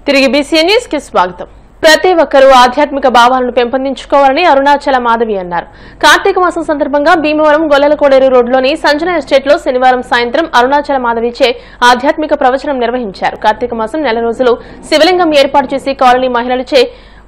తిరిగి BCN news కి స్వాగతం. ప్రతి ఒక్కరూ ఆధ్యాత్మిక భావాలను పెంపొందించుకోవాలని అరుణాచల మాధవి అన్నారు. కార్తీక మాసం సందర్భంగా భీమవరం గొల్లలకోడేరు రోడ్లోని సంజన ఎస్టేట్ లో శనివారం సాయంత్రం అరుణాచల మాధవిచే ఆధ్యాత్మిక ప్రవచనం నిర్వహించారు. కార్తీక మాసం నెల రోజులు శివలింగం ఏర్పాటు చేసి కాలనీ మహిళలచే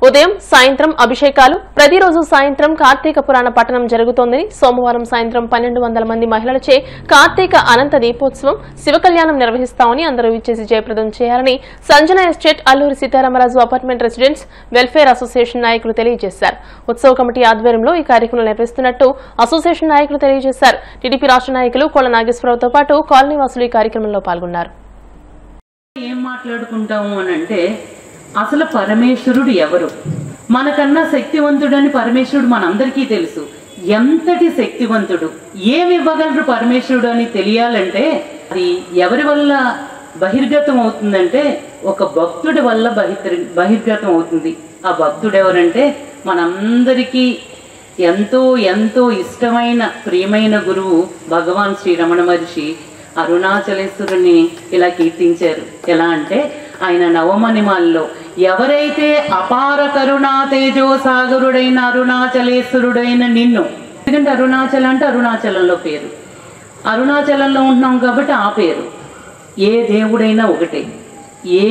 ఉదయం సాయంత్రం అభిషేకాలు, ప్రతిరోజు సాయంత్రం కార్తీక పురాణ పఠనం జరుగుతోందని, సోమవారం సాయంత్రం 1200 మంది మహిళలచే కార్తీక అనంత దీపోత్సవం, శివ కళ్యాణం నిర్వహిస్తామని అందరూ విచ్చేసి జయప్రదం చేయాలని Sanjana estate Alluri Sitaramaraju apartment residents welfare association నాయకులు తెలియజేశారు. ఉత్సవ కమిటీ ఆధ్వర్యంలో ఈ కార్యక్రమం నిర్వహిస్తున్నట్టు అసోసియేషన్ నాయకులు తెలియజేశారు. టీడీపీ రాష్ట్ర నాయకులు కోళ్ల నాగేశ్వరరావుతో పాటు కాలనీ వాసులు ఈ కార్యక్రమంలో పాల్గొన్నారు. ఏం మాట్లాడుకుంటాము అనంటే అసలు పరమేశ్వరుడు ఎవరు? మనకన్నా శక్తివంతుడని పరమేశ్వరుడు మనందరికీ తెలుసు. ఎంతటి శక్తివంతుడు, ఏమి ఇవ్వగలరు పరమేశ్వరుడు అని తెలియాలంటే అది ఎవరి వల్ల బహిర్గతం అవుతుందంటే ఒక భక్తుడి వల్ల బహిర్గతం అవుతుంది. ఆ భక్తుడు ఎవరంటే మనందరికీ ఎంతో ఎంతో ఇష్టమైన ప్రియమైన గురువు భగవాన్ శ్రీ రమణ మహర్షి అరుణాచలేశ్వరుని ఇలా కీర్తించారు. ఎలా అంటే ఆయన నవమణిమాల్లో ఎవరైతే అపార కరుణా తేజో సాగరుడైన అరుణాచలేశ్వరుడైన నిన్ను, ఎందుకంటే అరుణాచలం అంటే అరుణాచలంలో పేరు, అరుణాచలంలో ఉంటున్నాం కాబట్టి ఆ పేరు. ఏ దేవుడైనా ఒకటే, ఏ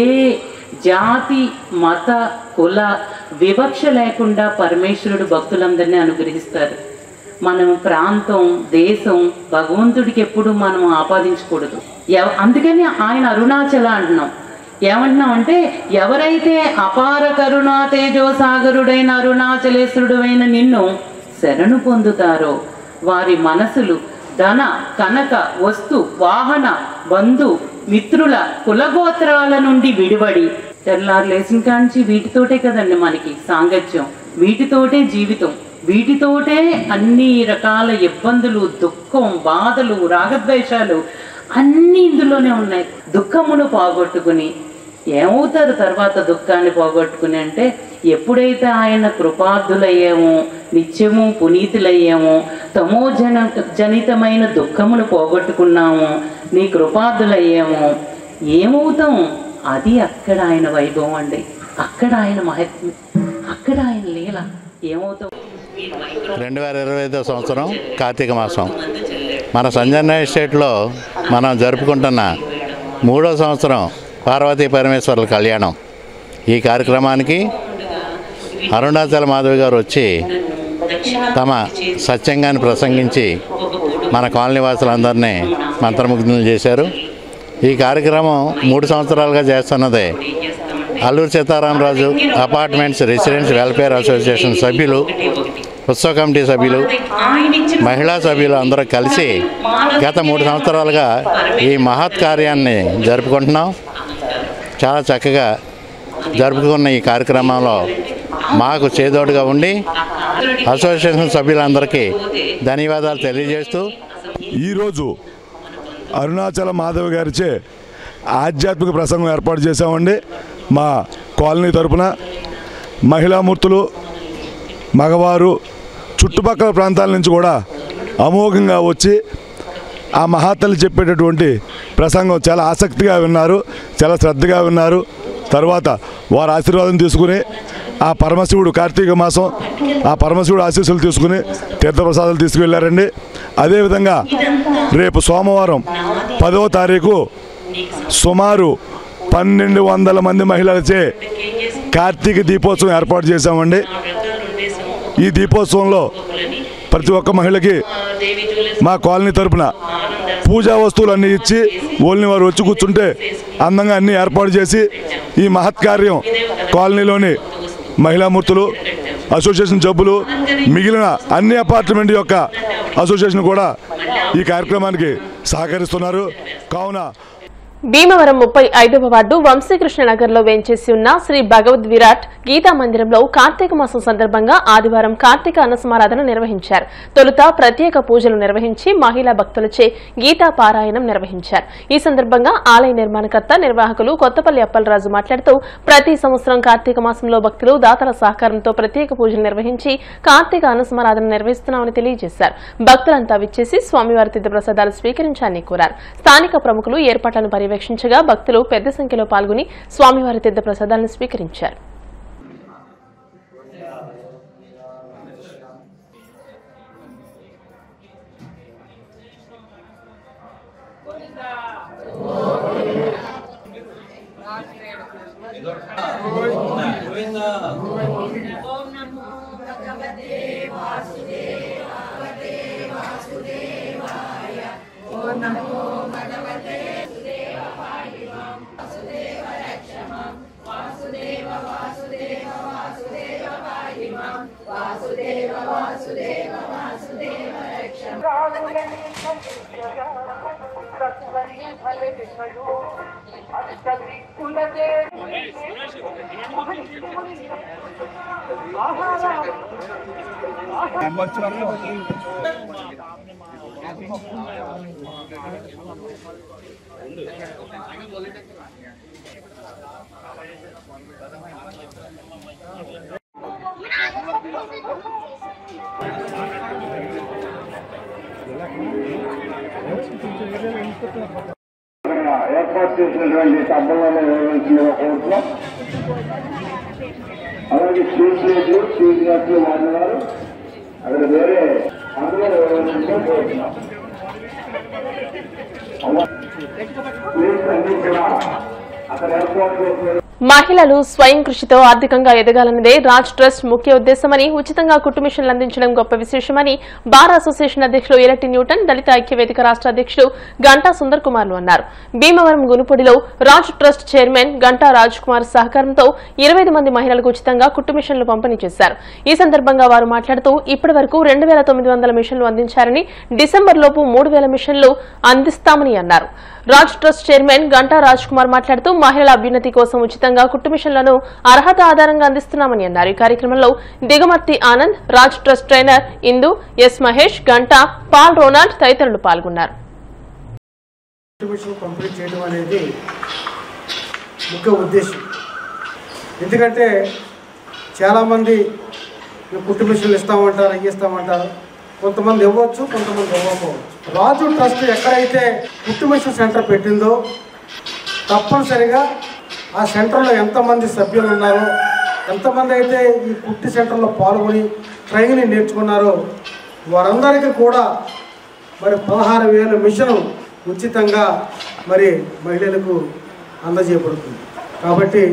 జాతి మత కుల వివక్ష లేకుండా పరమేశ్వరుడు భక్తులందరినీ అనుగ్రహిస్తారు. మనం ప్రాంతం దేశం భగవంతుడికి ఎప్పుడు మనం ఆపాదించకూడదు. అందుకని ఆయన అరుణాచల అంటున్నాం. ఏమంటున్నాం అంటే ఎవరైతే అపార కరుణా తేజో సాగరుడైన అరుణాచలేశ్వరుడు అయిన నిన్ను శరణు పొందుతారో వారి మనసులు ధన కనక వస్తు వాహన బంధు మిత్రుల కులగోత్రాల నుండి విడివడి, తెల్లారు లేచిన కాంచి వీటితోటే కదండి మనకి సాంగత్యం, వీటితోటే జీవితం, వీటితోటే అన్ని రకాల ఇబ్బందులు, దుఃఖం, బాధలు, రాగద్వేషాలు అన్నీ ఇందులోనే ఉన్నాయి. దుఃఖమును పోగొట్టుకుని ఏమవుతారు తర్వాత దుఃఖాన్ని పోగొట్టుకుని అంటే ఎప్పుడైతే ఆయన కృపార్థులయ్యామో, నిత్యము పునీతులయ్యామో, తమోజనితమైన దుఃఖమును పోగొట్టుకున్నాము, నీ కృపార్థులయ్యామో ఏమవుతాం? అది అక్కడ ఆయన వైభవం అండి, అక్కడ ఆయన మహత్యం, అక్కడ ఆయన లీల. ఏమవుతాం? 2025 సంవత్సరం కార్తీక మాసం మన సంజన ఎస్టేట్లో మనం జరుపుకుంటున్న 3వ సంవత్సరం పార్వతీ పరమేశ్వరుల కళ్యాణం. ఈ కార్యక్రమానికి అరుణాచల మాధవి గారు వచ్చి తమ సత్యంగాన్ని ప్రసంగించి మన కాలనీ వాసులందరినీ మంత్రముగ్ధులు చేశారు. ఈ కార్యక్రమం 3 సంవత్సరాలుగా చేస్తున్నదే Alluri Sitaramaraju apartments residents welfare association సభ్యులు, ఉత్సవ కమిటీ సభ్యులు, మహిళా సభ్యులు అందరూ కలిసి గత 3 సంవత్సరాలుగా ఈ మహత్ కార్యాన్ని జరుపుకుంటున్నాం. చాలా చక్కగా జరుపుకున్న ఈ కార్యక్రమంలో మాకు చేదోడుగా ఉండి అసోసియేషన్ సభ్యులందరికీ ధన్యవాదాలు తెలియజేస్తూ ఈరోజు అరుణాచల మాధవి గారిచే ఆధ్యాత్మిక ప్రసంగం ఏర్పాటు చేశామండి. మా కాలనీ తరపున మహిళామూర్తులు, మగవారు, చుట్టుపక్కల ప్రాంతాల నుంచి కూడా అమోఘంగా వచ్చి ఆ మహాతల్లి చెప్పేటటువంటి ప్రసంగం చాలా ఆసక్తిగా విన్నారు, చాలా శ్రద్ధగా విన్నారు. తర్వాత వారి ఆశీర్వాదం తీసుకుని ఆ పరమశివుడు కార్తీక మాసం ఆ పరమశివుడు ఆశీస్సులు తీసుకుని తీర్థప్రసాదాలు తీసుకువెళ్ళారండి. అదేవిధంగా రేపు సోమవారం 10వ తారీఖు సుమారు 1200 మంది మహిళలచే కార్తీక దీపోత్సవం ఏర్పాటు చేశామండి. ఈ దీపోత్సవంలో ప్రతి ఒక్క మహిళకి మా కాలనీ తరపున పూజా వస్తువులు అన్నీ ఇచ్చి ఓన్లీ వారు వచ్చి కూర్చుంటే అందంగా అన్నీ ఏర్పాటు చేసి ఈ మహత్కార్యం కాలనీలోని మహిళామూర్తులు, అసోసియేషన్ సభ్యులు, మిగిలిన అన్ని అపార్ట్మెంట్ యొక్క అసోసియేషన్ కూడా ఈ కార్యక్రమానికి సహకరిస్తున్నారు. కావున భీమవరం 35వ వార్డు వంశీకృష్ణ నగర్ లో వేంచేసి ఉన్న శ్రీ భగవద్ విరాట్ గీతా మందిరంలో కార్తీక మాసం సందర్భంగా ఆదివారం కార్తీక అన్నసమారాధన నిర్వహించారు. తొలుత ప్రత్యేక పూజలు నిర్వహించి మహిళా భక్తులచే గీతా పారాయణం నిర్వహించారు. ఈ సందర్భంగా ఆలయ నిర్మాణకర్త నిర్వాహకులు కొత్తపల్లి అప్పలరాజు మాట్లాడుతూ ప్రతి సంవత్సరం కార్తీక మాసంలో భక్తులు దాతల సహకారంతో ప్రత్యేక పూజలు నిర్వహించి కార్తీక అన్నసమారాధన నిర్వహిస్తున్నామని తెలియజేశారు. భక్తులంతా విచ్చేసి స్వామివారి తీర్థప్రసాదాలు స్వీకరించాలని కోరారు. స్థానిక ప్రముఖులు ఏర్పాట్లను పర్యవేక్షించగా భక్తులు పెద్ద సంఖ్యలో పాల్గొని స్వామివారి తీర్థ ప్రసాదాలను స్వీకరించారు. ఏర్పాటు చేసినటువంటి తప్పలను నిర్వహించిన కోర్టులో అలాగే చీఫ్ లేదు చీఫ్ గెస్ట్లు వాడినారు అక్కడ వేరే అందులో నిర్వహించడం కోరుతున్నాం. ప్లీజ్ అన్ని కూడా అక్కడ ఏర్పాటు చేసిన మహిళలు స్వయం కృషితో ఆర్థికంగా ఎదగాలన్నదే రాజ్ ట్రస్ట్ ముఖ్య ఉద్దేశమని, ఉచితంగా కుట్టు మిషన్లు అందించడం గొప్ప విశేషమని బార్ అసోసియేషన్ అధ్యక్షులు ఎలటి న్యూటన్, దళిత ఐక్యవేదిక రాష్ట్ర అధ్యక్షులు గంటా సుందర్ కుమార్లు అన్నారు. భీమవరం గునుపొడిలో రాజ్ ట్రస్ట్ చైర్మన్ గంటా రాజ్ కుమార్ సహకారంతో 25 మంది మహిళలకు ఉచితంగా కుట్టు మిషన్లు పంపిణీ చేశారు. ఈ సందర్భంగా వారు మాట్లాడుతూ ఇప్పటి వరకు 2900 మిషన్లు అందించారని, డిసెంబర్ లోపు 3000 మిషన్లు అందిస్తామని అన్నారు. రాజ్ ట్రస్ట్ చైర్మన్ గంటా రాజ్ కుమార్ మాట్లాడుతూ మహిళల అభ్యున్నతి కోసం ఉచితంగా కుట్టు మిషన్లను అర్హత ఆధారంగా అందిస్తున్నామని అన్నారు. ఈ కార్యక్రమంలో Digamarthi Anand, Raj trust trainer Indu, S Mahesh, Ganta, Paul Ronald తదితరులు పాల్గొన్నారు. కంప్లీట్ చేయడం అనేది ముఖ్య ఉద్దేశం. ఎందుకంటే చాలామంది కుట్టు మిషన్లు ఇస్తామంటారు, ఇస్తామంటారు. కొంతమంది ఇవ్వచ్చు, కొంతమంది ఇవ్వకపోవచ్చు. రాజు ట్రస్ట్ ఎక్కడైతే కుట్టు మిషన్ సెంటర్ పెట్టిందో తప్పనిసరిగా ఆ సెంటర్లో ఎంతమంది సభ్యులు ఉన్నారో, ఎంతమంది అయితే ఈ కుట్టు సెంటర్లో పాల్గొని ట్రైనింగ్ నేర్చుకున్నారో వారందరికీ కూడా మరి 16,000 మిషను ఉచితంగా మరి మహిళలకు అందజేయబడుతుంది. కాబట్టి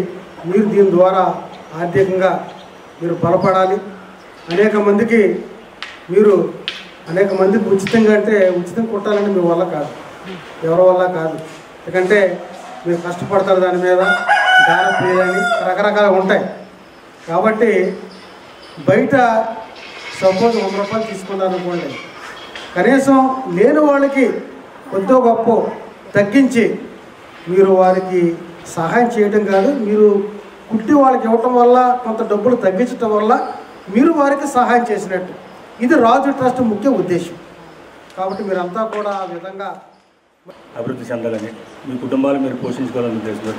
మీరు దీని ద్వారా ఆర్థికంగా మీరు బలపడాలి. అనేక మందికి ఉచితంగా అంటే ఉచితం కుట్టాలని మీ వల్ల కాదు, ఎవరి వల్ల కాదు. ఎందుకంటే మీరు కష్టపడతారు, దాని మీద దాన ప్రియాలని రకరకాలు ఉంటాయి. కాబట్టి బయట సపోజ్ 100 రూపాయలు తీసుకున్నారనుకోండి, కనీసం లేని వాళ్ళకి కొద్దో గొప్ప తగ్గించి మీరు వారికి సహాయం చేయడం కాదు, మీరు కుట్టి వాళ్ళకి ఇవ్వటం వల్ల కొంత డబ్బులు తగ్గించడం వల్ల మీరు వారికి సహాయం చేసినట్టు. ఇది రాజు ట్రస్ట్ ముఖ్య ఉద్దేశం. కాబట్టి మీరంతా కూడా ఆ విధంగా అభివృద్ధి చెందాలని, మీ కుటుంబాలు మీరు పోషించుకోవాలని ఉద్దేశంతో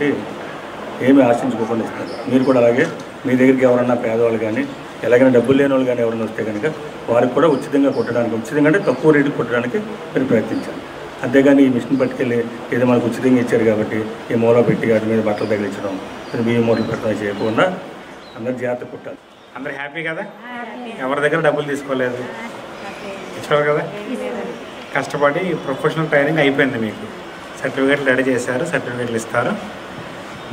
ఏమీ ఆశించుకోకుండా ఇస్తారు. మీరు కూడా అలాగే మీ దగ్గరికి ఎవరన్నా పేదవాళ్ళు కానీ ఎలాగైనా డబ్బులు లేని వాళ్ళు కానీ ఎవరైనా వస్తే కనుక వారికి కూడా ఉచితంగా కుట్టడానికి, ఉచితంగా అంటే తక్కువ రేటుకి కుట్టడానికి మీరు ప్రయత్నించాలి. అంతేగాని ఈ మిషన్ పట్టుకెళ్ళి ఏదో మనకు ఉచితంగా ఇచ్చారు కాబట్టి ఈ మూల పెట్టి వాటి మీద బట్టలు తగిలించడం, బియ్యం మూటలు పెట్టడం చేయకుండా అందరు జాగ్రత్త కుట్టాలి. అందరు హ్యాపీ కదా? ఎవరి దగ్గర డబ్బులు తీసుకోలేదు, ఇచ్చారు కదా. కష్టపడి ప్రొఫెషనల్ ట్రైనింగ్ అయిపోయింది, మీకు సర్టిఫికేట్లు రెడీ చేశారు, సర్టిఫికేట్లు ఇస్తారు.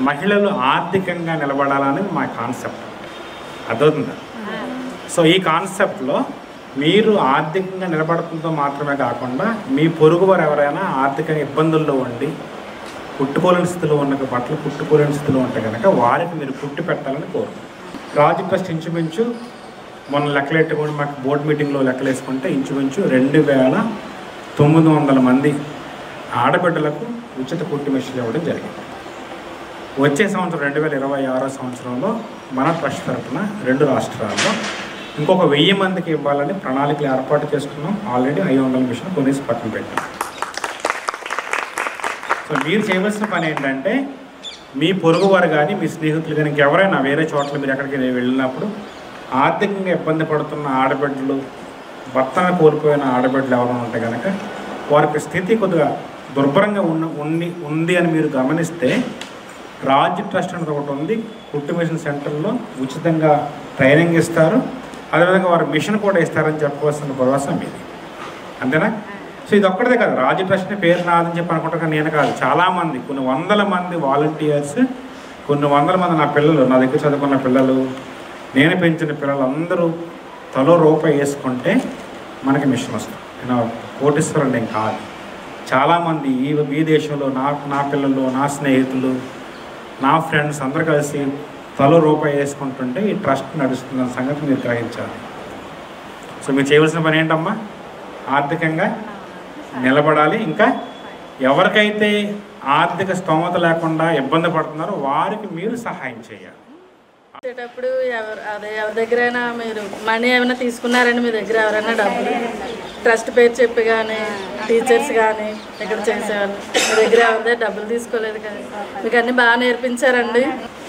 మహిళలు ఆర్థికంగా నిలబడాలనేది మా కాన్సెప్ట్, అర్థవుతుందా? సో ఈ కాన్సెప్ట్లో మీరు ఆర్థికంగా నిలబడటంతో మాత్రమే కాకుండా మీ పొరుగువారు ఎవరైనా ఆర్థిక ఇబ్బందుల్లో ఉండి కుట్టుకోలేని స్థితిలో ఉన్న బట్టలు కుట్టుకోలేని స్థితిలో ఉంటే కనుక వారికి మీరు కుట్టి పెట్టాలని కోరుకుంటున్నాను. రాజు ట్రస్ట్ ఇంచుమించు మొన్న లెక్కలెట్టుకొని మాకు బోర్డు మీటింగ్లో లెక్కలేసుకుంటే ఇంచుమించు 2900 మంది ఆడబిడ్డలకు ఉచిత కుట్టు మిషన్లు ఇవ్వడం జరిగింది. వచ్చే సంవత్సరం 2026 సంవత్సరంలో మన ట్రస్ట్ తరఫున 2 రాష్ట్రాల్లో ఇంకొక 1000 మందికి ఇవ్వాలని ప్రణాళికలు ఏర్పాటు చేసుకున్నాం. ఆల్రెడీ 500 మిషన్లు కొనేసి పక్కన పెట్టాం. సో మీరు చేయవలసిన పని ఏంటంటే మీ పొరుగువారు కానీ మీ స్నేహితులు కానీ ఇంకెవరైనా వేరే చోట్ల మీరు ఎక్కడికి వెళ్ళినప్పుడు ఆర్థికంగా ఇబ్బంది పడుతున్న ఆడబిడ్డలు, భర్తను కోల్పోయిన ఆడబిడ్డలు ఎవరైనా ఉంటే కనుక వారికి స్థితి కొద్దిగా దుర్భరంగా ఉంది అని మీరు గమనిస్తే రాజ్ ట్రస్ట్ అనేది ఒకటి ఉంది. కుట్టు మిషన్ సెంటర్లో ఉచితంగా ట్రైనింగ్ ఇస్తారు, అదేవిధంగా వారు మిషన్ కూడా ఇస్తారని చెప్పవలసిన భరోసా మీది, అంతేనా? సో ఇది ఒక్కడే కాదు, రాజ్ ట్రస్ట్ని పేరు నాదని చెప్పి అనుకుంటా నేను కాదు, చాలామంది కొన్ని వందల మంది వాలంటీర్స్, కొన్ని వందల మంది నా పిల్లలు, నా దగ్గర చదువుకున్న పిల్లలు, నేను పెంచిన పిల్లలు అందరూ తలో రూపాయి వేసుకుంటే మనకి మిషన్ వస్తుంది. నేను కోటీశ్వరుడు నేను కాదు. చాలామంది ఈ దేశంలో నా పిల్లలు, నా స్నేహితులు, నా ఫ్రెండ్స్ అందరు కలిసి తలో రూపాయి వేసుకుంటుంటే ఈ ట్రస్ట్ నడుస్తుందన్న సంగతి మీరు గ్రహించాలి. సో మీరు చేయవలసిన పని ఏంటమ్మా? ఆర్థికంగా నిలబడాలి. ఇంకా ఎవరికైతే ఆర్థిక స్తోమత లేకుండా ఇబ్బంది పడుతున్నారో వారికి మీరు సహాయం చేయాలి. వచ్చేటప్పుడు ఎవరి దగ్గరైనా మీరు మనీ ఏమైనా తీసుకున్నారండి? మీ దగ్గర ఎవరైనా డబ్బులు ట్రస్ట్ పేరు చెప్పి కానీ టీచర్స్ కానీ ఇక్కడ చేసేవాళ్ళు మీ దగ్గర ఎవరి డబ్బులు తీసుకోలేదు కదా? మీకు అన్నీ బాగా నేర్పించారండి?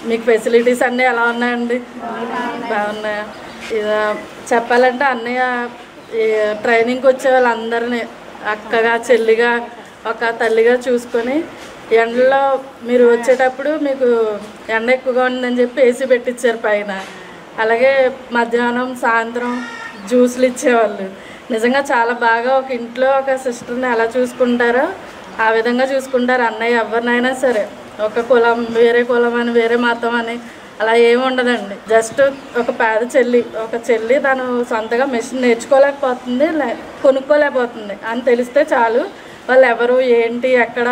మీకు ఫెసిలిటీస్ అన్నీ ఎలా ఉన్నాయండి? బాగున్నాయా? చెప్పాలంటే అన్నయ్య ట్రైనింగ్కి వచ్చే వాళ్ళందరినీ అక్కగా చెల్లిగా ఒక తల్లిగా చూసుకొని ఎండలో మీరు వచ్చేటప్పుడు మీకు ఎండ ఎక్కువగా ఉందని చెప్పి ఏసీ పెట్టించారు పైన. అలాగే మధ్యాహ్నం సాయంత్రం జ్యూసులు ఇచ్చేవాళ్ళు. నిజంగా చాలా బాగా ఒక ఇంట్లో ఒక సిస్టర్ని ఎలా చూసుకుంటారో ఆ విధంగా చూసుకుంటారు అన్నయ్య. ఎవరినైనా సరే ఒక కులం వేరే కులం అని వేరే మతం అని అలా ఏమి ఉండదండి. జస్ట్ ఒక పేద చెల్లి తను సొంతగా మెషిన్ నేర్చుకోలేకపోతుంది, కొనుక్కోలేకపోతుంది అని తెలిస్తే చాలు, వాళ్ళు ఎవరు ఏంటి ఎక్కడ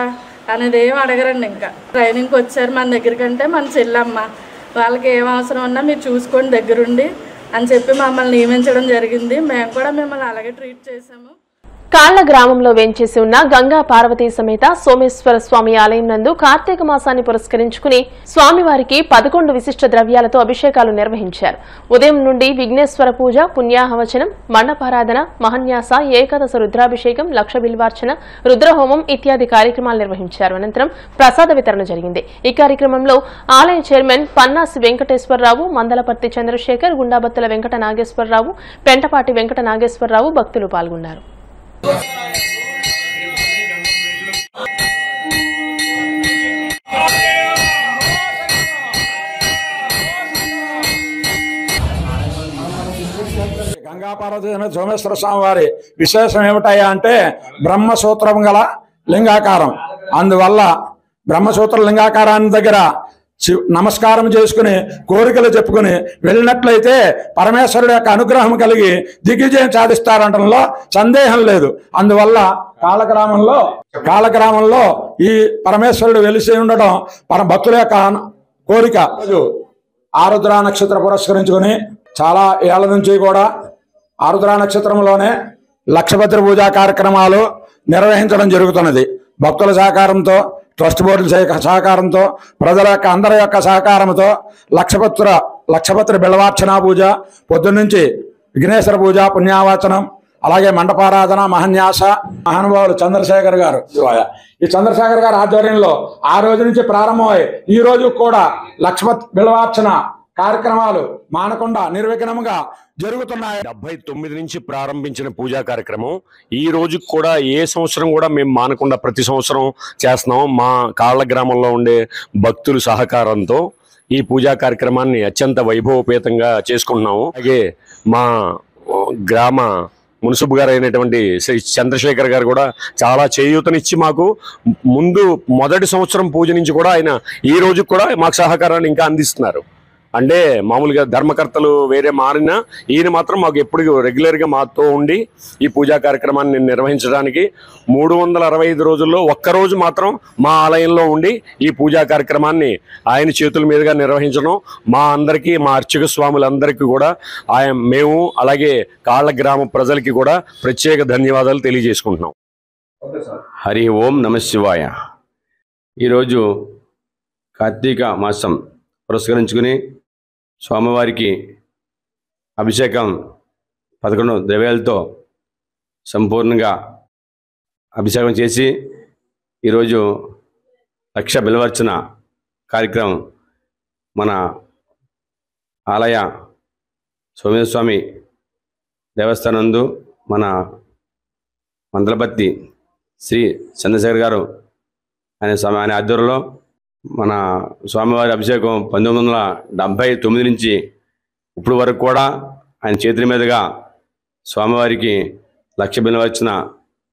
అనేది ఏం అడగరండి. ఇంకా ట్రైనింగ్కి వచ్చారు మన దగ్గరికంటే మన చెల్లమ్మ, వాళ్ళకి ఏం అవసరం ఉన్నా మీరు చూసుకోండి దగ్గరుండి అని చెప్పి మమ్మల్ని నియమించడం జరిగింది. మేము కూడా మిమ్మల్ని అలాగే ట్రీట్ చేసాము. కాళ్ల గ్రామంలో వేంచేసి ఉన్న గంగా పార్వతీ సమేత సోమేశ్వర స్వామి ఆలయం నందు కార్తీక మాసాన్ని పురస్కరించుకుని స్వామివారికి 11 విశిష్ట ద్రవ్యాలతో అభిషేకాలు నిర్వహించారు. ఉదయం నుండి విఘ్నేశ్వర పూజ, పుణ్యాహవచనం, మండపారాధన, మహన్యాస, ఏకాదశ రుద్రాభిషేకం, లక్ష బిల్వార్చన, రుద్రహోమం ఇత్యాది కార్యక్రమాలు నిర్వహించారు. అనంతరం ప్రసాద వితరణ జరిగింది. ఈ కార్యక్రమంలో ఆలయ చైర్మన్ పన్నాసి వెంకటేశ్వరరావు, మందలపర్తి చంద్రశేఖర్, గుండాబత్తుల వెంకట నాగేశ్వరరావు, పెంటపాటి వెంకట నాగేశ్వరరావు భక్తులు పాల్గొన్నారు. గంగా పార్వతీ సోమేశ్వర స్వామి వారి విశేషం ఏమిటాయా అంటే బ్రహ్మసూత్రం గల లింగాకారం. అందువల్ల బ్రహ్మసూత్ర లింగాకారాన్ని దగ్గర నమస్కారం చేసుకుని కోరికలు చెప్పుకుని వెళ్ళినట్లయితే పరమేశ్వరుడు యొక్క అనుగ్రహం కలిగి దిగ్విజయం సాధిస్తారంటంలో సందేహం లేదు. అందువల్ల కాళగ్రామంలో ఈ పరమేశ్వరుడు వెలిసి ఉండడం భక్తుల యొక్క కోరిక. ఆరుద్ర నక్షత్ర పురస్కరించుకుని చాలా ఏళ్ల నుంచి కూడా ఆరుద్ర నక్షత్రంలోనే లక్షపత్రి పూజా కార్యక్రమాలు నిర్వహించడం జరుగుతున్నది. భక్తుల సహకారంతో, ట్రస్ట్ బోర్డు సహకారంతో, ప్రజల యొక్క అందరి యొక్క సహకారంతో లక్షపత్రి బిల్వార్చన పూజ, పొద్దున్నుంచి విఘ్నేశ్వర పూజ, పుణ్యావాచనం, అలాగే మండపారాధన, మహన్యాస, మహానుభావులు చంద్రశేఖర్ గారు, ఈ చంద్రశేఖర్ గారి ఆధ్వర్యంలో ఆ రోజు నుంచి ప్రారంభమై ఈ రోజు కూడా లక్షపత్ బిల్వార్చన కార్యక్రమాలు మానకుండా నిర్విఘ్నంగా జరుగుతున్నాయి. 79 నుంచి ప్రారంభించిన పూజా కార్యక్రమం ఈ రోజుకి కూడా ఏ సంవత్సరం కూడా మేము మానకుండా ప్రతి సంవత్సరం చేస్తున్నాం. మా కాళ్ళ గ్రామంలో ఉండే భక్తుల సహకారంతో ఈ పూజా కార్యక్రమాన్ని అత్యంత వైభవపేతంగా చేసుకుంటున్నాము. అలాగే మా గ్రామ మున్సిపు గారు అయినటువంటి శ్రీ చంద్రశేఖర్ గారు కూడా చాలా చేయూతనిచ్చి మాకు మొదటి సంవత్సరం పూజ నుంచి కూడా ఆయన ఈ రోజుకి కూడా మాకు సహకారాన్ని ఇంకా అందిస్తున్నారు. అంటే మామూలుగా ధర్మకర్తలు వేరే మారినా ఈయన మాత్రం మాకు ఎప్పుడు రెగ్యులర్గా మాతో ఉండి ఈ పూజా కార్యక్రమాన్ని నిర్వహించడానికి 365 రోజుల్లో ఒక్కరోజు మాత్రం మా ఆలయంలో ఉండి ఈ పూజా కార్యక్రమాన్ని ఆయన చేతుల మీదుగా నిర్వహించడం మా అందరికీ, మా అర్చక స్వాములందరికీ కూడా మేము అలాగే కాళ్ళ గ్రామ ప్రజలకి కూడా ప్రత్యేక ధన్యవాదాలు తెలియజేసుకుంటున్నాం. హరి ఓం నమ శివాయ. ఈరోజు కార్తీక మాసం పురస్కరించుకుని స్వామివారికి అభిషేకం 11 ద్రవ్యాలతో సంపూర్ణంగా అభిషేకం చేసి ఈరోజు లక్ష బిల్వార్చన కార్యక్రమం మన ఆలయ సోమేశ్వర స్వామి దేవస్థానందు మన మందలపత్తి శ్రీ చంద్రశేఖర్ గారు ఆయన ఆధ్వర్యంలో మన స్వామివారి అభిషేకం 1979 నుంచి ఇప్పుడు వరకు కూడా ఆయన చేతుల మీదుగా స్వామివారికి 1,00,000 బిల్వచ్చిన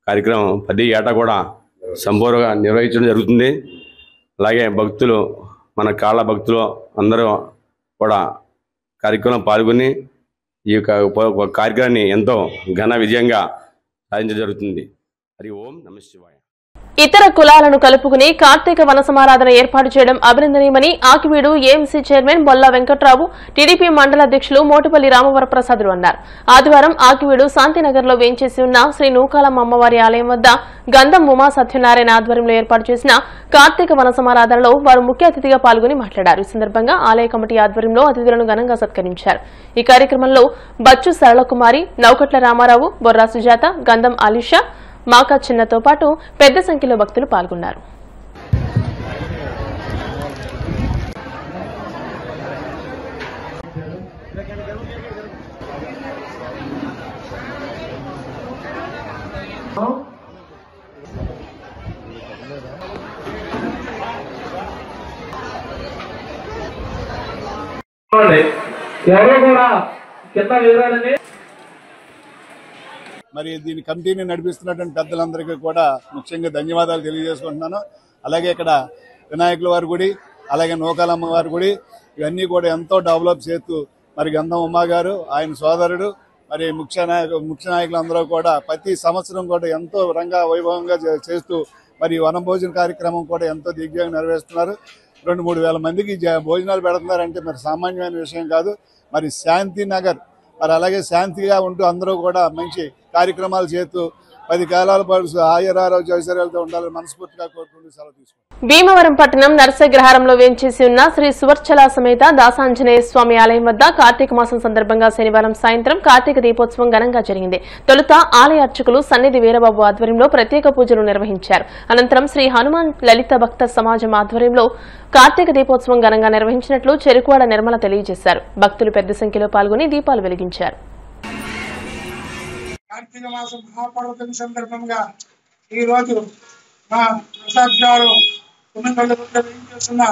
కార్యక్రమం ప్రతి ఏటా కూడా సంపూర్ణంగా నిర్వహించడం జరుగుతుంది. అలాగే భక్తులు మన కాళ్ళ భక్తులు అందరూ కూడా కార్యక్రమం పాల్గొని ఈ యొక్క కార్యక్రమాన్ని ఎంతో ఘన విజయంగా సాధించడం జరుగుతుంది. హరి ఓం నమః శివాయ. ఇతర కులాలను కలుపుకుని కార్తీక వన సమారాధన ఏర్పాటు చేయడం అభినందనీయమని Akividu AMC chairman Bolla Venkatrao, TDP మండల అధ్యక్షులు మోటుపల్లి రామవరప్రసాదులు అన్నారు. ఆదివారం ఆకివీడు శాంతినగర్ లో వేంచేసి ఉన్న శ్రీ నూకాలమ్మ అమ్మవారి ఆలయం వద్ద గంధం ఉమా సత్యనారాయణ ఆధ్వర్యంలో ఏర్పాటు చేసిన కార్తీక వన సమారాధనలో వారు ముఖ్య అతిథిగా పాల్గొని మాట్లాడారు. ఈ సందర్భంగా ఆలయ కమిటీ ఆధ్వర్యంలో అతిథులను ఘనంగా సత్కరించారు. ఈ కార్యక్రమంలో బచ్చు సరళకుమారి, నౌకట్ల రామారావు, బొర్రా సుజాత, గంధం ఆలిషా, మాకా చిన్నతో పాటు పెద్ద సంఖ్యలో భక్తులు పాల్గొన్నారు. ఎవరో కూడా కింద వేరాలని మరి దీని కమిటీని నడిపిస్తున్నటువంటి పెద్దలందరికీ కూడా ముఖ్యంగా ధన్యవాదాలు తెలియజేసుకుంటున్నాను. అలాగే ఇక్కడ వినాయకుల వారి గుడి, అలాగే నూకాలమ్మ వారి గుడి, ఇవన్నీ కూడా ఎంతో డెవలప్ చేస్తూ మరి గంధం ఉమా గారు, ఆయన సోదరుడు, మరి ముఖ్య నాయకులందరూ కూడా ప్రతి సంవత్సరం కూడా ఎంతో వైభవంగా చేస్తూ మరి వనభోజన కార్యక్రమం కూడా ఎంతో దిగ్విజయంగా నెరవేరుస్తున్నారు. 2-3 వేల మందికి భోజనాలు పెడుతున్నారంటే మరి సామాన్యమైన విషయం కాదు. మరి శాంతినగర్ మరి అలాగే శాంతిగా ఉంటూ అందరూ కూడా మంచి కార్యక్రమాలు చేస్తూ 10 కాలాల పాటు ఆయురారోగ్య ఐశ్వర్యాలతో ఉండాలని మనస్ఫూర్తిగా కోరుకుంటూ సెలవు తీసుకుంటాం. భీమవరం పట్టణం నరసగ్రహారంలో వేంచేసి ఉన్న శ్రీ సువర్చల సమేత దాసాంజనేయ స్వామి ఆలయం వద్ద కార్తీక మాసం సందర్భంగా శనివారం సాయంత్రం కార్తీక దీపోత్సవం ఘనంగా జరిగింది. తొలుత ఆలయ అర్చకులు సన్నిధి వీరబాబు ఆధ్వర్యంలో ప్రత్యేక పూజలు నిర్వహించారు. అనంతరం శ్రీ హనుమాన్ లలిత భక్త సమాజం ఆధ్వర్యంలో కార్తీక దీపోత్సవం ఘనంగా నిర్వహించినట్లు చెరుకువాడ నిర్మల తెలియజేశారు. భక్తులు పెద్ద సంఖ్యలో పాల్గొని దీపాలు వెలిగించారు. కార్తీక మాసం మహాపర్వతం సందర్భంగా ఈ రోజు మా ప్రసాద్గారు చేస్తున్న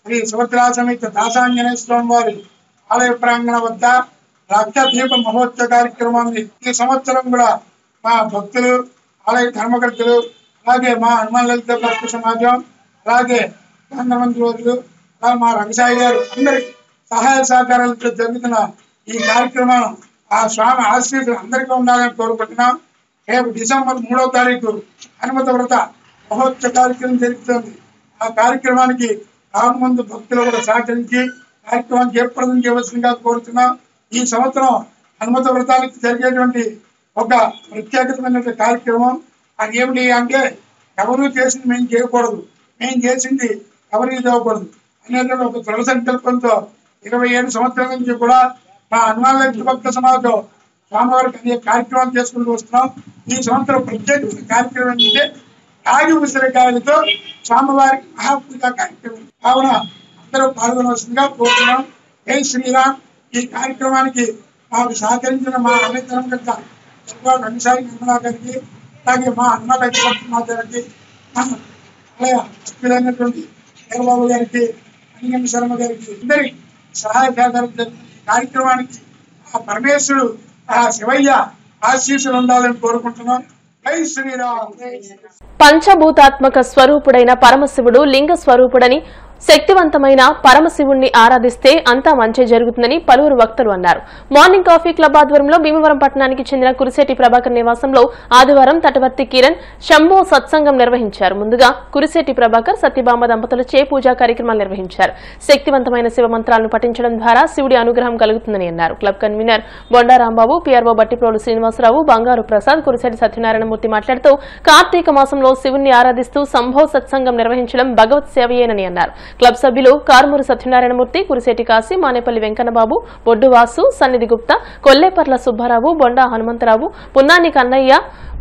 శ్రీ సుభద్రా సమేత దాసాంజనేయ స్వామి వారి ఆలయ ప్రాంగణ వద్ద రక్త దీప మహోత్సవ కార్యక్రమాన్ని ఈ సంవత్సరం కూడా మా భక్తులు, ఆలయ ధర్మకర్తలు, అలాగే మా హనుమాన్ లలిత భక్త సమాజం, అలాగే మంది రోజులు మా రంగసాయి గారు అందరి సహాయ సహకారాలతో జరుగుతున్న ఈ కార్యక్రమం ఆ స్వామి ఆశీస్సులు అందరికీ ఉండాలని కోరుకుంటున్నాం. రేపు డిసెంబర్ 3వ తారీఖు హనుమత వ్రత మహోత్సవ కార్యక్రమం జరుగుతుంది. ఆ కార్యక్రమానికి రాముందు భక్తులు కూడా సహకరించి కార్యక్రమానికి ఏర్పాటు చేయవలసిందిగా కోరుతున్నాం. ఈ సంవత్సరం హనుమత వ్రతానికి జరిగేటువంటి ఒక ప్రత్యేకమైన కార్యక్రమం అది ఏమిటి అంటే ఎవరు చేసింది మేము చేయకూడదు, మేము చేసింది ఎవరికి ఇవ్వకూడదు అనేటువంటి ఒక దృఢ సంకల్పంతో 27 సంవత్సరాల నుంచి కూడా మా హనుమాన్ లలిత భక్త సమాజం స్వామివారికి అనేక కార్యక్రమాలు చేసుకుంటూ వస్తున్నాం. ఈ సంవత్సరం ప్రత్యేకమైన కార్యక్రమం ఏంటంటే రాగి ఉసిరికాయలతో స్వామివారి మహాపూజా కార్యక్రమం. కావున అందరూ పాల్గొనవలసిందిగా కోరుతున్నాం. జై శ్రీరామ్. ఈ కార్యక్రమానికి మాకు సహకరించిన మా అన్నతరం కట్ట రంగసాయి నిర్మలా గారికి, అలాగే మా హనుమాన్ లలిత భక్త సమాజానికి, అలాగే భక్తులైనటువంటి వీరబాబు గారికి, అంజన్ శర్మ గారికి అందరి సహాయ సహకారం కార్యక్రమానికి ఆ పరమేశ్వరుడు ఆ శివయ్య ఆశీస్సులు ఉండాలని కోరుకుంటున్నాం. జై శ్రీరామ్. పంచభూతాత్మక స్వరూపుడైన పరమశివుడు లింగ స్వరూపుడని, శక్తివంతమైన పరమశివుణ్ణి ఆరాధిస్తే అంతా మంచి జరుగుతుందని పలువురు వక్తలు అన్నారు. మార్నింగ్ కాఫీ క్లబ్ ఆధ్వర్యంలో భీమవరం పట్టణానికి చెందిన కురిశెట్టి ప్రభాకర్ నివాసంలో ఆదివారం తటవర్తి కిరణ్ శంభో సత్సంగం నిర్వహించారు. ముందుగా కురిశెట్టి ప్రభాకర్ సత్యభామ దంపతులచే పూజా కార్యక్రమాలు నిర్వహించారు. శక్తివంతమైన శివ మంత్రాలను పఠించడం ద్వారా శివుడి అనుగ్రహం కలుగుతుందని అన్నారు. Club convener Bonda Rambabu, PRO Battiprolu Srinivasarao, Bangaru Prasad, Kurisetti Satyanarayana Murthy మాట్లాడుతూ కార్తీక మాసంలో శివుణ్ణి ఆరాధిస్తూ సంభో సత్సంగం నిర్వహించడం భగవత్ సేవయేనని అన్నారు. క్లబ్ సభ్యులు కార్మూరు సత్యనారాయణమూర్తి, కురిశెట్టి కాశీ, మానేపల్లి వెంకన్నబాబు, బొడ్డు వాసు, సన్నిధి గుప్తా, కొల్లేపర్ల సుబ్బారావు, బొండా హనుమంతరావు, పున్నాని కన్నయ్య,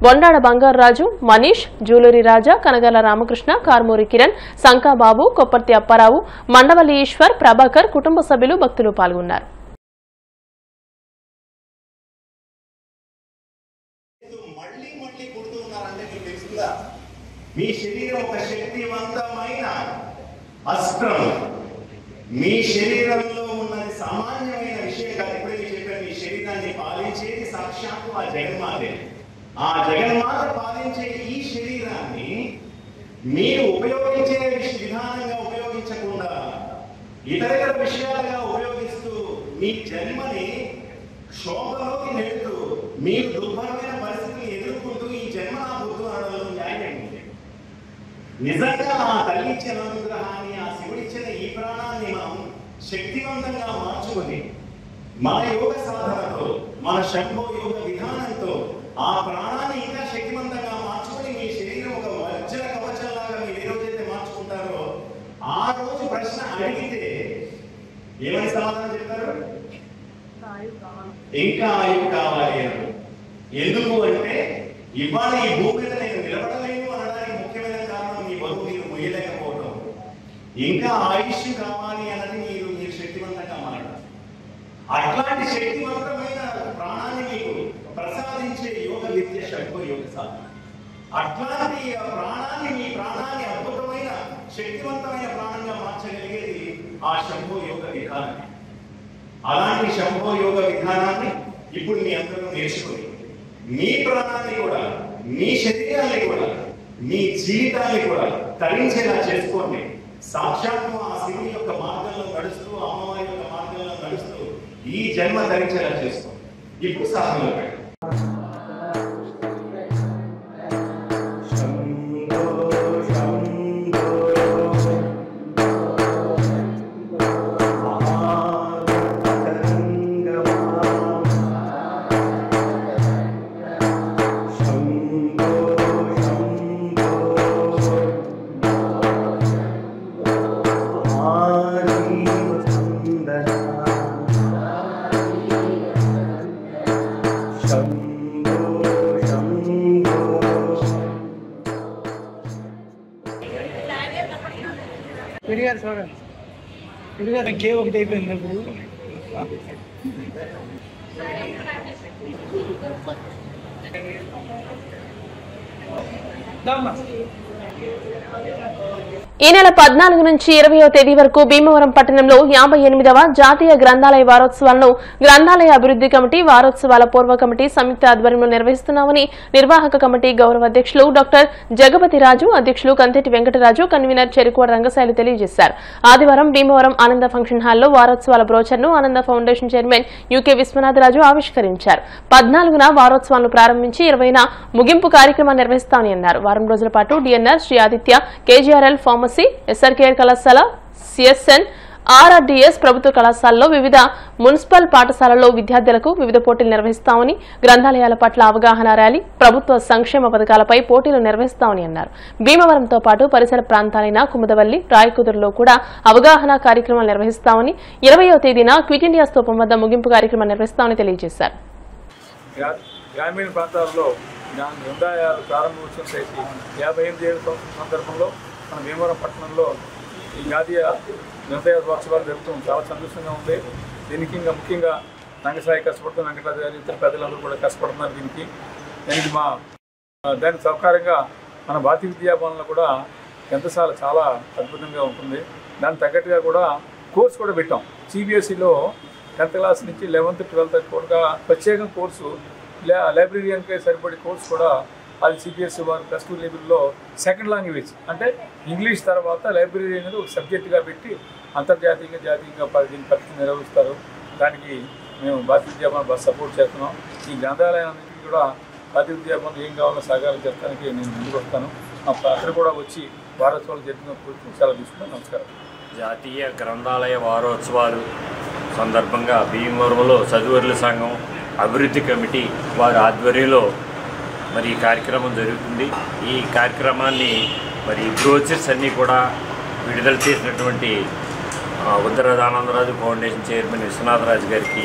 బొండాడ బంగారాజు, మనీష్, జూలూరి రాజా, కనగల రామకృష్ణ, కార్మూరి కిరణ్, సంకాబాబు, కొప్పర్తి అప్పారావు, మండవల్లి ఈశ్వర్, ప్రభాకర్, కుటుంబ సభ్యులు, భక్తులు పాల్గొన్నారు. మళ్ళీ మళ్ళీ గుర్తు ఉన్నారంటే మీకు తెలుస్తుందా? మీ శరీరం ఒక శక్తివంతమైన అస్త్రం. మీ శరీరంలో ఉన్నది సామాన్యమైన విషయం కాదు. ఇప్పుడే మీరు చెప్పారు, మీ శరీరాన్ని పాలించేది సాక్షాత్తు ఆ జగన్మాతే. ఆ జగన్మాత పాలించే ఈ శరీరాన్ని మీరు ఉపయోగించే విధానంగా ఉపయోగించకుండా ఇతర విషయాలుగా ఉపయోగిస్తూ మీ జన్మని క్షోభలోకి నెడుతూ మీరు దుర్భరమైన పరిస్థితిని ఎదుర్కొంటూ ఈ జన్మ నా బుద్ధు అనడంలో న్యాయం ఉంది. నిజంగా ఆ తల్లిచ్చిన అనుగ్రహాన్ని, ఆ శివుడిచ్చిన ఈ ప్రాణాన్ని మనం శక్తివంతంగా మార్చుకొని మన యోగ సాధనతో, మన శంభో యోగ విధానంతో ఆ ప్రాణాన్ని ఇంకా శక్తివంతంగా మార్చుకొని మీ శరీరం ఒక వజ్ర కవచంలాగా మీరు ఏ రోజైతే మార్చుకుంటారో ఆ రోజు ప్రశ్న అడిగితే ఏమని సమాధానం చెప్తారు? ఇంకా ఆయువు కావాలి అని. ఎందుకు అంటే ఇవాళ ఈ భూమి మీద నేను నిలబడలేను అనడానికి ముఖ్యమైన కారణం మీ బరువు మీరు మొయ్యలేకపోవడం. ఇంకా ఆయుష్ కావాలి అన్నది మీరు శక్తివంతంగా మారడం. అట్లాంటి శక్తివంతమైన ప్రాణాన్ని మీకు ప్రసాదించే యోగ విద్య శంభో యోగ సాధన. అట్లాంటి ప్రాణాన్ని, మీ ప్రాణాన్ని అద్భుతమైన శక్తివంతమైన ప్రాణంగా మార్చగలిగేది ఆ శంభో యోగ విధానం. అలాంటి శంభో యోగ విధానాన్ని ఇప్పుడు మీ అందరూ నేర్చుకుని మీ ప్రాణాన్ని కూడా, మీ శరీరాన్ని కూడా, మీ జీవితాన్ని కూడా తరించేలా చేసుకోండి. సాక్షాత్తు ఆ శివుని యొక్క మార్గంలో నడుస్తూ, అమ్మవారి యొక్క మార్గంలో నడుస్తూ ఈ జన్మ ధరించేలా చేసుకోండి. ఇప్పుడు సాధనలో పెట్టండి. ఇంకే ఒకటి అయిపోయింది. ఈ నెల 14 నుంచి 20వ తేదీ వరకు భీమవరం పట్టణంలో 58వ జాతీయ గ్రంథాలయ వారోత్సవాలను గ్రంథాలయ అభివృద్ధి కమిటీ, వారోత్సవాల పూర్వ కమిటీ సంయుక్త ఆధ్వర్యంలో నిర్వహిస్తున్నామని నిర్వాహక కమిటీ గౌరవ అధ్యక్షులు డాక్టర్ జగపతి రాజు, అధ్యక్షులు కంతెటి వెంకటరాజు, కన్వీనర్ చెరుకోడ రంగశైలి తెలియజేశారు. ఆదివారం భీమవరం ఆనంద ఫంక్షన్ హాల్లో వారోత్సవాల బ్రోచర్ను ఆనంద ఫౌండేషన్ చైర్మన్ యూకే విశ్వనాథరాజు ఆవిష్కరించారు. 14న వారోత్సవాలను ప్రారంభించి 20న ముగింపు కార్యక్రమాన్ని నిర్వహిస్తామని అన్నారు. వారం రోజుల పాటు DNR, Sri Aditya, KGRL pharmacy, SRKR కళాశాల, సిఎస్ఎన్, ఆర్ఆర్డీఎస్ ప్రభుత్వ కళాశాలలో, వివిధ మున్సిపల్ పాఠశాలల్లో విద్యార్థులకు వివిధ పోటీలు నిర్వహిస్తామని, గ్రంథాలయాల పట్ల అవగాహన ర్యాలీ, ప్రభుత్వ సంక్షేమ పథకాలపై పోటీలు నిర్వహిస్తామని అన్నారు. భీమవరంతో పాటు పరిసర ప్రాంతాలైన కుముదవల్లి, రాయకుదురులో కూడా అవగాహన కార్యక్రమాలు నిర్వహిస్తామని, 20వ తేదీన క్విట్ ఇండియా స్తూపం వద్ద ముగింపు కార్యక్రమాన్ని నిర్వహిస్తామని తెలియజేశారు. గ్రామీణ ప్రాంతాల్లో గ్రంథాలయాలు ప్రారంభోత్సవం చేసి 58 సందర్భంలో మన భీమవరం పట్టణంలో ఈ జాతీయ గ్రంథాలయ వారోత్సవాలు జరుగుతాం. చాలా సంతోషంగా ఉంది. దీనికి ఇంకా ముఖ్యంగా రంగసాయి కష్టపడుతున్న వెంకటరాజు గారు, ఇతర పెద్దలందరూ కూడా కష్టపడుతున్నారు. దీనికి దానికి సౌకర్యంగా మన భారతీయ విద్యాభవనంలో కూడా గ్రంథశాల చాలా అద్భుతంగా ఉంటుంది. దానికి తగ్గట్టుగా కూడా కోర్సు కూడా పెట్టాం. సిబిఎస్ఈలో 10th క్లాస్ నుంచి 11th, 12th కూడా ప్రత్యేకం కోర్సు, లైబ్రరీయన్కే సరిపడే కోర్సు కూడా అది సిబిఎస్ఈ వారు +2 లెవెల్లో సెకండ్ లాంగ్వేజ్ అంటే ఇంగ్లీష్ తర్వాత లైబ్రరీ అనేది ఒక సబ్జెక్టుగా పెట్టి అంతర్జాతీయంగా, జాతీయంగా దీన్ని పరీక్ష నిర్వహిస్తారు. దానికి మేము భారతీయ విద్యాభవన్ సపోర్ట్ చేస్తున్నాం. ఈ గ్రంథాలయానికి కూడా భారతీయ విద్యాభవన్ ఏం కావాలో సహకారం చేస్తానికి నేను ముందుకు వస్తాను. అక్కడ కూడా వచ్చి వారోత్సవాలు జరిగినప్పుడు చాలా తీసుకున్నాను. నమస్కారం. జాతీయ గ్రంథాలయ వారోత్సవాలు సందర్భంగా భీమవరంలో చదువర్ల సంఘం అభివృద్ధి కమిటీ వారి ఆధ్వర్యంలో మరి ఈ కార్యక్రమం జరుగుతుంది. ఈ కార్యక్రమాన్ని మరి బ్రోచర్స్ అన్నీ కూడా విడుదల చేసినటువంటి ఉత్తరానందరాజు ఫౌండేషన్ చైర్మన్ విశ్వనాథరాజు గారికి,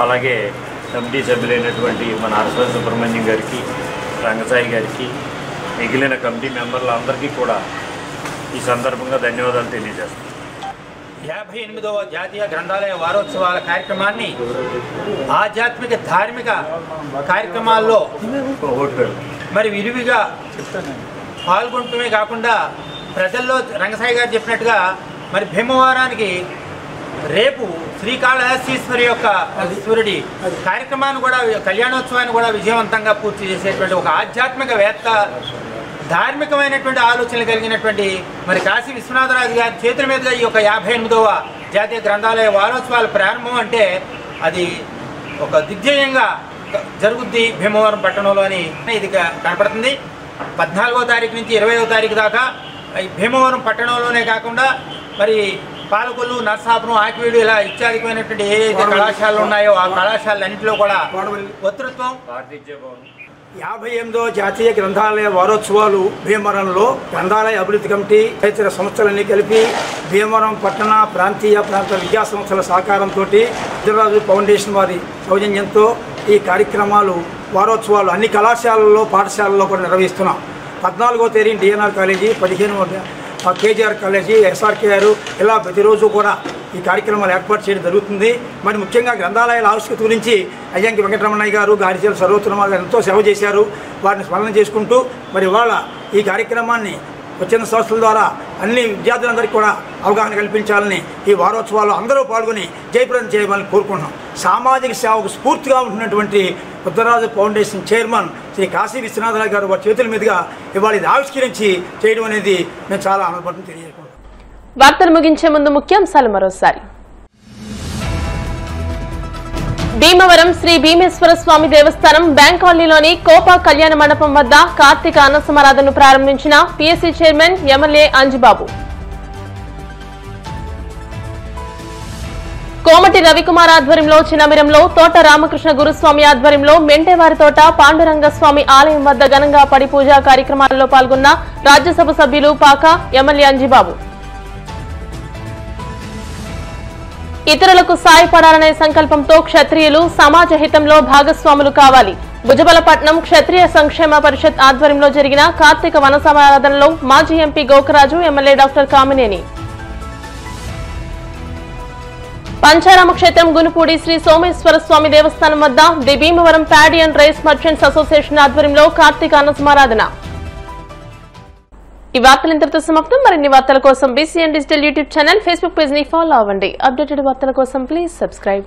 అలాగే కమిటీ సభ్యులైనటువంటి మన అరసవ సుబ్రహ్మణ్యం గారికి, రంగసాయి గారికి, మిగిలిన కమిటీ మెంబర్లందరికీ కూడా ఈ సందర్భంగా ధన్యవాదాలు తెలియజేస్తాను. 58వ జాతీయ గ్రంథాలయ వారోత్సవాల కార్యక్రమాన్ని ఆధ్యాత్మిక, ధార్మిక కార్యక్రమాల్లో మరి విరివిగా పాల్గొనటమే కాకుండా ప్రజల్లో రంగసాయి గారు చెప్పినట్టుగా మరి భీమవరానికి రేపు శ్రీకాళహస్తీశ్వరి యొక్క సూర్యుడి కార్యక్రమాన్ని కూడా కళ్యాణోత్సవాన్ని కూడా విజయవంతంగా పూర్తి చేసేటువంటి ఒక ఆధ్యాత్మికవేత్త ధార్మికమైనటువంటి ఆలోచనలు కలిగినటువంటి మరి కాశీ విశ్వనాథరాజు గారి చేతుల మీదుగా ఈ యొక్క 58వ జాతీయ గ్రంథాలయ వారోత్సవాల ప్రారంభం అంటే అది ఒక దిగ్విజయంగా జరుగుద్ది భీమవరం పట్టణంలోని ఇది కనపడుతుంది. 14వ తారీఖు నుంచి 20వ తారీఖు దాకా ఈ భీమవరం పట్టణంలోనే కాకుండా మరి పాలకొల్లు, నర్సాపురం, ఆకివీడు ఇలా ఇత్యాదికమైనటువంటి ఏదైతే కళాశాలలు ఉన్నాయో ఆ కళాశాలన్నింటిలో కూడా వక్తృత్వం 58వ జాతీయ గ్రంథాలయ వారోత్సవాలు భీమవరంలో గ్రంథాలయ అభివృద్ధి కమిటీ ఇతర సంస్థలన్నీ కలిపి భీమవరం పట్టణ ప్రాంతీయ విద్యా సంస్థల సహకారంతో సిద్ధరాజు ఫౌండేషన్ వారి సౌజన్యంతో ఈ కార్యక్రమాలు వారోత్సవాలు అన్ని కళాశాలల్లో పాఠశాలల్లో కూడా నిర్వహిస్తున్నాం. 14వ తేదీ డిఎన్ఆర్ కాలేజీ, 15వ కేజీఆర్ కాలేజీ, ఎస్ఆర్కేఆర్ ఇలా ప్రతిరోజు కూడా ఈ కార్యక్రమాలు ఏర్పాటు చేయడం జరుగుతుంది. మరి ముఖ్యంగా గ్రంథాలయాల ఆవశ్యకత గురించి అయ్యంకి వెంకటరమణయ్య గారు, గాడిచేల సర్వోత్తమ గారు ఎంతో సేవ చేశారు. వారిని స్మరణ చేసుకుంటూ మరి ఇవాళ ఈ కార్యక్రమాన్ని వచ్చిన సంస్థల ద్వారా అన్ని విద్యార్థులందరికీ కూడా అవగాహన కల్పించాలని ఈ వారోత్సవాల్లో అందరూ పాల్గొని జయప్రదం చేయాలని కోరుకుంటున్నాం. సామాజిక సేవకు స్ఫూర్తిగా ఉంటున్నటువంటి ఉత్తరాజు ఫౌండేషన్ చైర్మన్ శ్రీ కాశీ విశ్వనాథరావు గారు వారి చేతుల మీదుగా ఇవాళ ఇది ఆవిష్కరించి చేయడం అనేది మేము చాలా ఆనందపడుతుంది తెలియజేసుకుంటాం. వార్తలు ముగించే ముందు ముఖ్యాంశాలు మరోసారి. భీమవరం శ్రీ భీమేశ్వర స్వామి దేవస్థానం బ్యాంక్ కాలనీలోని కోపా కళ్యాణ మండపం వద్ద కార్తీక అన్న సమారాధనను ప్రారంభించిన పీఎస్సీ చైర్మన్ ఎమ్మెల్యే అంజిబాబు. కోమటి రవికుమార్ ఆధ్వర్యంలో చినమిరంలో తోట రామకృష్ణ గురుస్వామి ఆధ్వర్యంలో మెంటేవారి తోట పాండురంగస్వామి ఆలయం వద్ద ఘనంగా పడి పూజా కార్యక్రమాల్లో పాల్గొన్న రాజ్యసభ సభ్యులు పాక ఎమ్మెల్యే అంజిబాబు. ఇతరులకు సాయపడాలనే సంకల్పంతో క్షత్రియులు సమాజ హితంలో భాగస్వాములు కావాలి. భుజబలపట్నం క్షత్రియ సంక్షేమ పరిషత్ ఆధ్వర్యంలో జరిగిన కార్తీక వన సమారాధనలో మాజీ MP Gokaraju, MLA doctor Kamineni. Pancharama క్షేత్రం గునుపూడి శ్రీ సోమేశ్వర స్వామి దేవస్థానం వద్ద the Bhimavaram paddy and rice merchants association ఆధ్వర్యంలో కార్తీక అన్న సమారాధన. ఈ వార్తలు ఇంతటితో సమాప్తం. మరిన్ని వార్తల కోసం BCN digital YouTube channel, Facebook page ని ఫాలో అవ్వండి. అప్డేటెడ్ వార్తల కోసం ప్లీజ్ సబ్స్క్రైబ్.